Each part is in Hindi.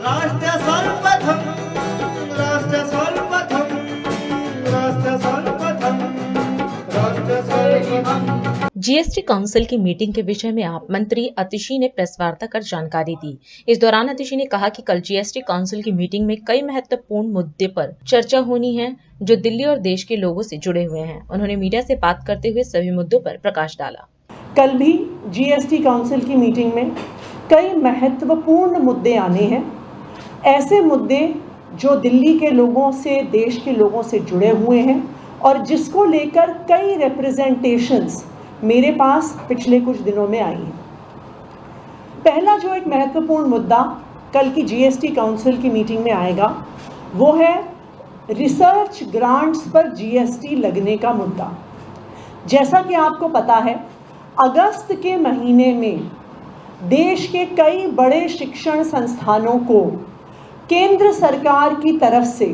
राष्ट्र सर्वप्रथम, राष्ट्र सर्वप्रथम, राष्ट्र सर्वप्रथम, राष्ट्र सर्वप्रथम। जीएसटी काउंसिल की मीटिंग के विषय में आप मंत्री अतिशी ने प्रेस वार्ता कर जानकारी दी। इस दौरान अतिशी ने कहा कि कल जीएसटी काउंसिल की मीटिंग में कई महत्वपूर्ण मुद्दे पर चर्चा होनी है जो दिल्ली और देश के लोगों से जुड़े हुए हैं। उन्होंने मीडिया से बात करते हुए सभी मुद्दों पर प्रकाश डाला। कल भी जीएसटी काउंसिल की मीटिंग में कई महत्वपूर्ण मुद्दे आने हैं, ऐसे मुद्दे जो दिल्ली के लोगों से, देश के लोगों से जुड़े हुए हैं और जिसको लेकर कई रिप्रेजेंटेशंस मेरे पास पिछले कुछ दिनों में आई हैं। पहला जो एक महत्वपूर्ण मुद्दा कल की जीएसटी काउंसिल की मीटिंग में आएगा वो है रिसर्च ग्रांट्स पर जीएसटी लगने का मुद्दा। जैसा कि आपको पता है, अगस्त के महीने में देश के कई बड़े शिक्षण संस्थानों को केंद्र सरकार की तरफ से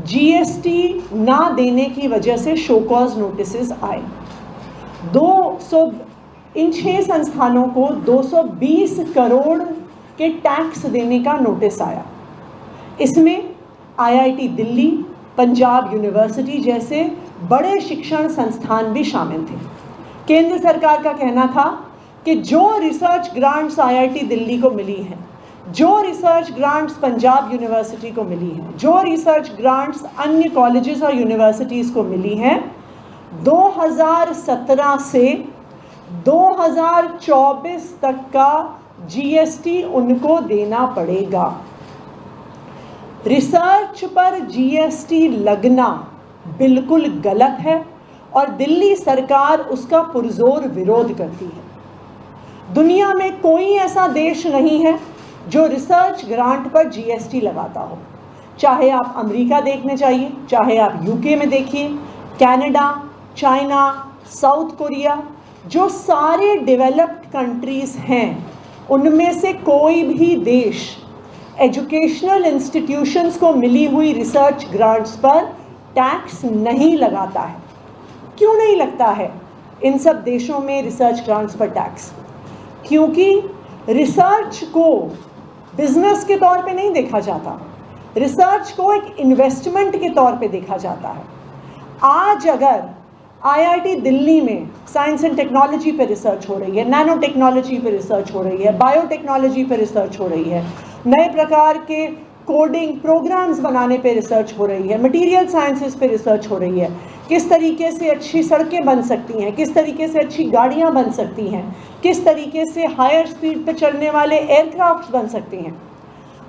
जीएसटी ना देने की वजह से शो कॉज नोटिसेस आए। इन 6 संस्थानों को 220 करोड़ के टैक्स देने का नोटिस आया। इसमें आईआईटी दिल्ली, पंजाब यूनिवर्सिटी जैसे बड़े शिक्षण संस्थान भी शामिल थे। केंद्र सरकार का कहना था कि जो रिसर्च ग्रांट्स आईआईटी दिल्ली को मिली हैं, जो रिसर्च ग्रांट्स पंजाब यूनिवर्सिटी को मिली हैं, जो रिसर्च ग्रांट्स अन्य कॉलेजेस और यूनिवर्सिटीज़ को मिली हैं, 2017 से 2024 तक का जीएसटी उनको देना पड़ेगा। रिसर्च पर जीएसटी लगना बिल्कुल गलत है और दिल्ली सरकार उसका पुरजोर विरोध करती है। दुनिया में कोई ऐसा देश नहीं है जो रिसर्च ग्रांट पर जीएसटी लगाता हो। चाहे आप अमेरिका देखने चाहिए, चाहे आप यूके में देखिए, कनाडा, चाइना, साउथ कोरिया, जो सारे डेवलप्ड कंट्रीज़ हैं, उनमें से कोई भी देश एजुकेशनल इंस्टीट्यूशंस को मिली हुई रिसर्च ग्रांट्स पर टैक्स नहीं लगाता है। क्यों नहीं लगता है इन सब देशों में रिसर्च ग्रांट्स पर टैक्स? क्योंकि रिसर्च को बिजनेस के तौर पे नहीं देखा जाता, रिसर्च को एक इन्वेस्टमेंट के तौर पे देखा जाता है। आज अगर आईआईटी दिल्ली में साइंस एंड टेक्नोलॉजी पे रिसर्च हो रही है, नैनो टेक्नोलॉजी पे रिसर्च हो रही है, बायोटेक्नोलॉजी पे रिसर्च हो रही है, नए प्रकार के कोडिंग प्रोग्राम्स बनाने पे रिसर्च हो रही है, मटेरियल साइंसेस पे रिसर्च हो रही है, किस तरीके से अच्छी सड़कें बन सकती हैं, किस तरीके से अच्छी गाड़ियाँ बन सकती हैं, किस तरीके से हायर स्पीड पे चलने वाले एयरक्राफ्ट बन सकती हैं।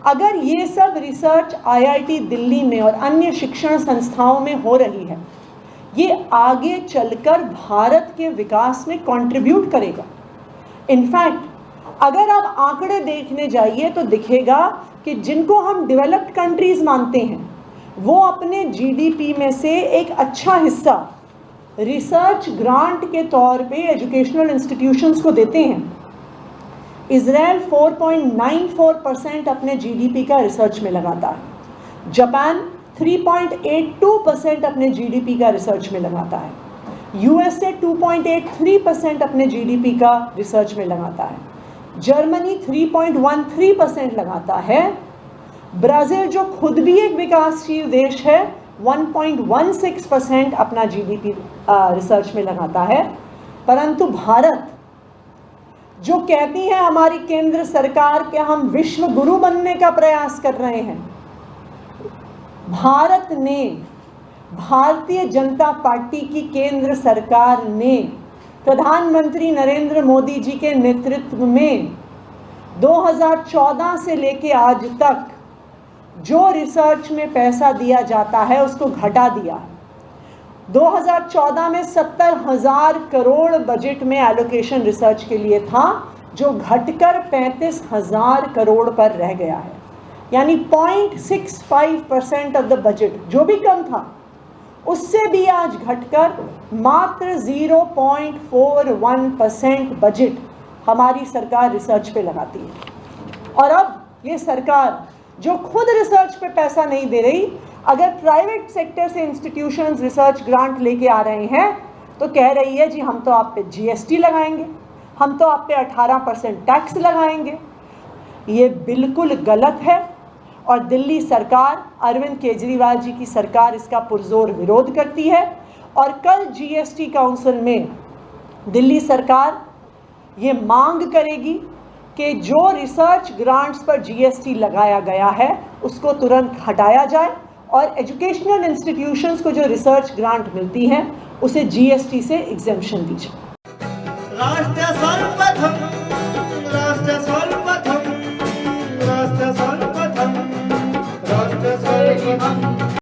अगर ये सब रिसर्च आईआईटी दिल्ली में और अन्य शिक्षण संस्थाओं में हो रही है, ये आगे चलकर भारत के विकास में कंट्रीब्यूट करेगा। इनफैक्ट अगर आप आंकड़े देखने जाइए तो दिखेगा कि जिनको हम डेवलप्ड कंट्रीज मानते हैं, वो अपने जीडीपी में से एक अच्छा हिस्सा रिसर्च ग्रांट के तौर पे एजुकेशनल इंस्टीट्यूशंस को देते हैं। इजराइल 4.94% अपने जीडीपी का रिसर्च में लगाता है। जापान 3.82% अपने जीडीपी का रिसर्च में लगाता है। यूएसए 2.83% अपने जीडीपी का रिसर्च में लगाता है। जर्मनी 3.13% लगाता है। ब्राज़ील जो खुद भी एक विकासशील देश है, 1.16% अपना जीडीपी रिसर्च में लगाता है। परंतु भारत, जो कहती है हमारी केंद्र सरकार कि हम विश्व गुरु बनने का प्रयास कर रहे हैं, भारत ने, भारतीय जनता पार्टी की केंद्र सरकार ने प्रधानमंत्री नरेंद्र मोदी जी के नेतृत्व में 2014 से लेके आज तक जो रिसर्च में पैसा दिया जाता है उसको घटा दिया। 2014 में 70,000 करोड़ बजट में एलोकेशन रिसर्च के लिए था, जो घटकर 35,000 करोड़ पर रह गया है। यानी 0.65% ऑफ द बजट, जो भी कम था, उससे भी आज घटकर मात्र 0.41% बजट हमारी सरकार रिसर्च पे लगाती है। और अब ये सरकार जो खुद रिसर्च पे पैसा नहीं दे रही, अगर प्राइवेट सेक्टर से इंस्टीट्यूशंस रिसर्च ग्रांट लेके आ रहे हैं तो कह रही है जी हम तो आप पे जीएसटी लगाएंगे, हम तो आप पे 18% टैक्स लगाएंगे। ये बिल्कुल गलत है और दिल्ली सरकार, अरविंद केजरीवाल जी की सरकार इसका पुरजोर विरोध करती है। और कल जीएसटी काउंसिल में दिल्ली सरकार ये मांग करेगी कि जो रिसर्च ग्रांट्स पर जीएसटी लगाया गया है उसको तुरंत हटाया जाए और एजुकेशनल इंस्टीट्यूशंस को जो रिसर्च ग्रांट मिलती है उसे जीएसटी से एग्जेम्पशन दी जाए। राष्ट्र